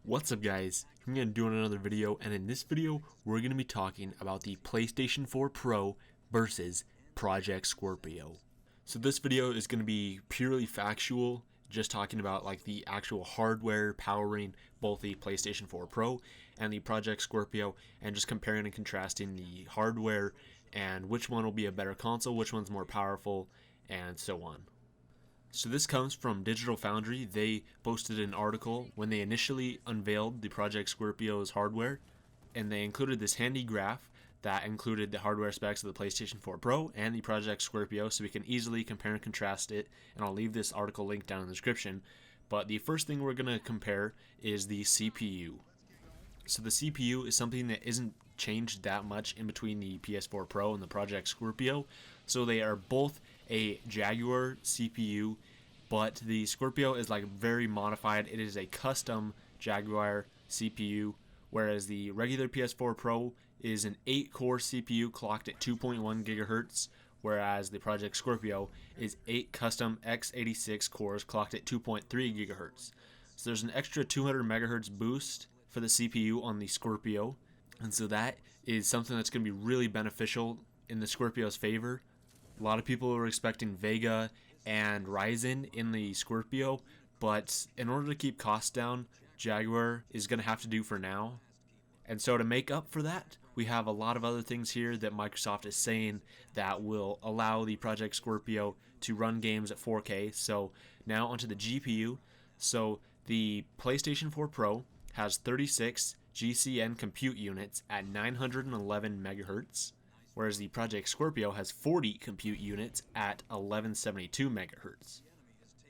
What's up guys, I'm going to do another video, and in this video we're going to be talking about the PlayStation 4 Pro versus Project Scorpio. So this video is going to be purely factual, just talking about like the actual hardware powering both the PlayStation 4 Pro and the Project Scorpio, and just comparing and contrasting the hardware and which one will be a better console, which one's more powerful, and so on. So this comes from Digital Foundry. They posted an article when they initially unveiled the Project Scorpio's hardware, and they included this handy graph that included the hardware specs of the PlayStation 4 Pro and the Project Scorpio, so we can easily compare and contrast it, and I'll leave this article linked down in the description. But the first thing we're going to compare is the CPU. So the CPU is something that isn't changed that much in between the PS4 Pro and the Project Scorpio. So they are both a Jaguar CPU, but the Scorpio is like very modified. It is a custom Jaguar CPU, whereas the regular PS4 Pro is an 8-core CPU clocked at 2.1 gigahertz, whereas the Project Scorpio is 8 custom x86 cores clocked at 2.3 gigahertz. So there's an extra 200 megahertz boost for the CPU on the Scorpio, and so that is something that's going to be really beneficial in the Scorpio's favor. A lot of people are expecting Vega and Ryzen in the Scorpio, but in order to keep costs down, Jaguar is going to have to do for now. And so to make up for that, we have a lot of other things here that Microsoft is saying that will allow the Project Scorpio to run games at 4K. So now onto the GPU. So the PlayStation 4 Pro has 36 GCN compute units at 911 megahertz, whereas the Project Scorpio has 40 compute units at 1172 megahertz.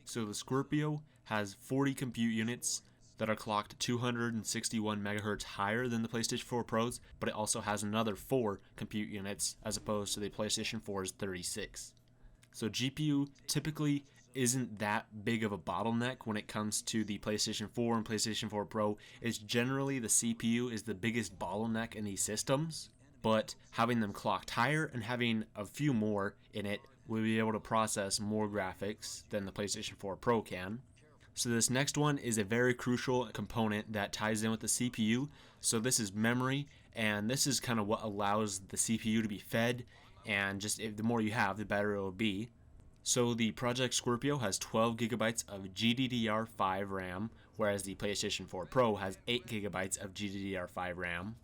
So the Scorpio has 40 compute units that are clocked 261 megahertz higher than the PlayStation 4 Pros, but it also has another 4 compute units as opposed to the PlayStation 4's 36. So GPU typically isn't that big of a bottleneck when it comes to the PlayStation 4 and PlayStation 4 Pro. It's generally the CPU is the biggest bottleneck in these systems, but having them clocked higher and having a few more in it will be able to process more graphics than the PlayStation 4 Pro can. So this next one is a very crucial component that ties in with the CPU. So this is memory, and this is kind of what allows the CPU to be fed, and just the more you have, the better it will be. So the Project Scorpio has 12 gigabytes of GDDR5 RAM, whereas the PlayStation 4 Pro has 8 gigabytes of GDDR5 RAM.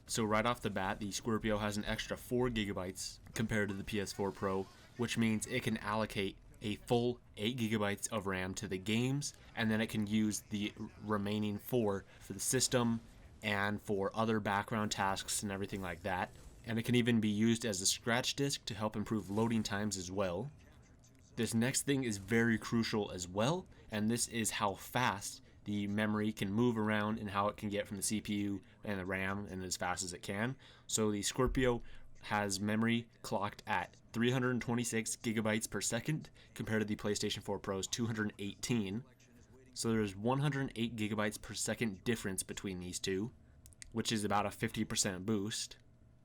So right off the bat, the Scorpio has an extra 4 gigabytes compared to the PS4 Pro, which means it can allocate a full 8 gigabytes of RAM to the games, and then it can use the remaining 4 for the system and for other background tasks and everything like that. And it can even be used as a scratch disk to help improve loading times as well. This next thing is very crucial as well, and this is how fast the memory can move around and how it can get from the CPU and the RAM and as fast as it can. So the Scorpio has memory clocked at 326 gigabytes per second compared to the PlayStation 4 Pro's 218. So there's 108 gigabytes per second difference between these two, which is about a 50% boost.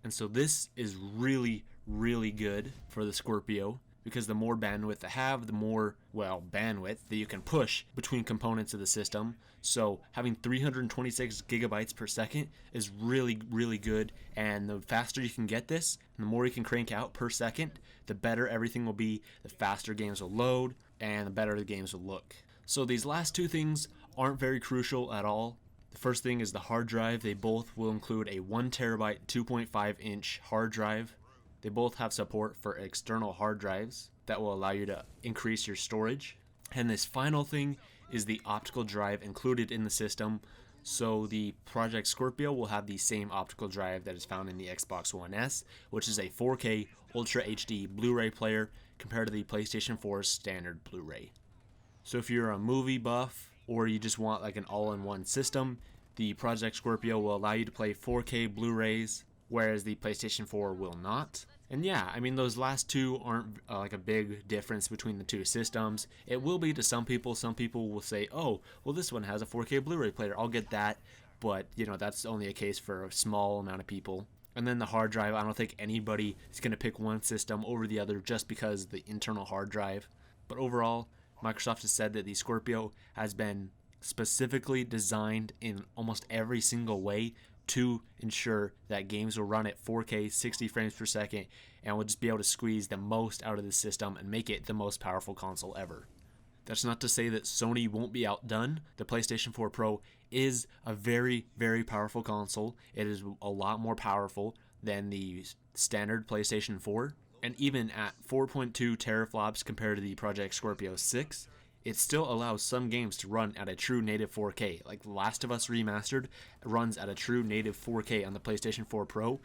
And so this is really, really good for the Scorpio, because the more bandwidth they have, the more, bandwidth that you can push between components of the system. So having 326 gigabytes per second is really, really good, and the faster you can get this, and the more you can crank out per second, the better everything will be, the faster games will load, and the better the games will look. So these last two things aren't very crucial at all. The first thing is the hard drive. They both will include a 1 terabyte 2.5 inch hard drive. They both have support for external hard drives that will allow you to increase your storage. And this final thing is the optical drive included in the system. So the Project Scorpio will have the same optical drive that is found in the Xbox One S, which is a 4K Ultra HD Blu-ray player compared to the PlayStation 4's standard Blu-ray. So if you're a movie buff or you just want like an all-in-one system, the Project Scorpio will allow you to play 4K Blu-rays, whereas the PlayStation 4 will not. And yeah, I mean, those last two aren't like a big difference between the two systems. It will be to some people. Some people will say, oh, well, this one has a 4K Blu-ray player, I'll get that. But, that's only a case for a small amount of people. And then the hard drive, I don't think anybody is going to pick one system over the other just because of the internal hard drive. But overall, Microsoft has said that the Scorpio has been specifically designed in almost every single way to ensure that games will run at 4K 60 frames per second and will just be able to squeeze the most out of the system and make it the most powerful console ever. That's not to say that Sony won't be outdone. The PlayStation 4 Pro is a very, very powerful console. It is a lot more powerful than the standard PlayStation 4. And even at 4.2 teraflops compared to the Project Scorpio 6, it still allows some games to run at a true native 4K. Like The Last of Us Remastered runs at a true native 4K on the PlayStation 4 Pro.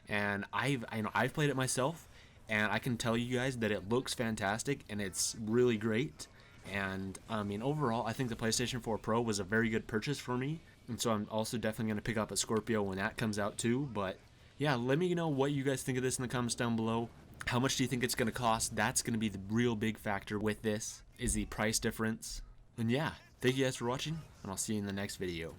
And I've played it myself, and I can tell you guys that it looks fantastic and it's really great. And I mean, overall, I think the PlayStation 4 Pro was a very good purchase for me. And so I'm also definitely going to pick up a Scorpio when that comes out too. But yeah, let me know what you guys think of this in the comments down below. How much do you think it's going to cost? That's going to be the real big factor with this, is the price difference. And yeah, thank you guys for watching, and I'll see you in the next video.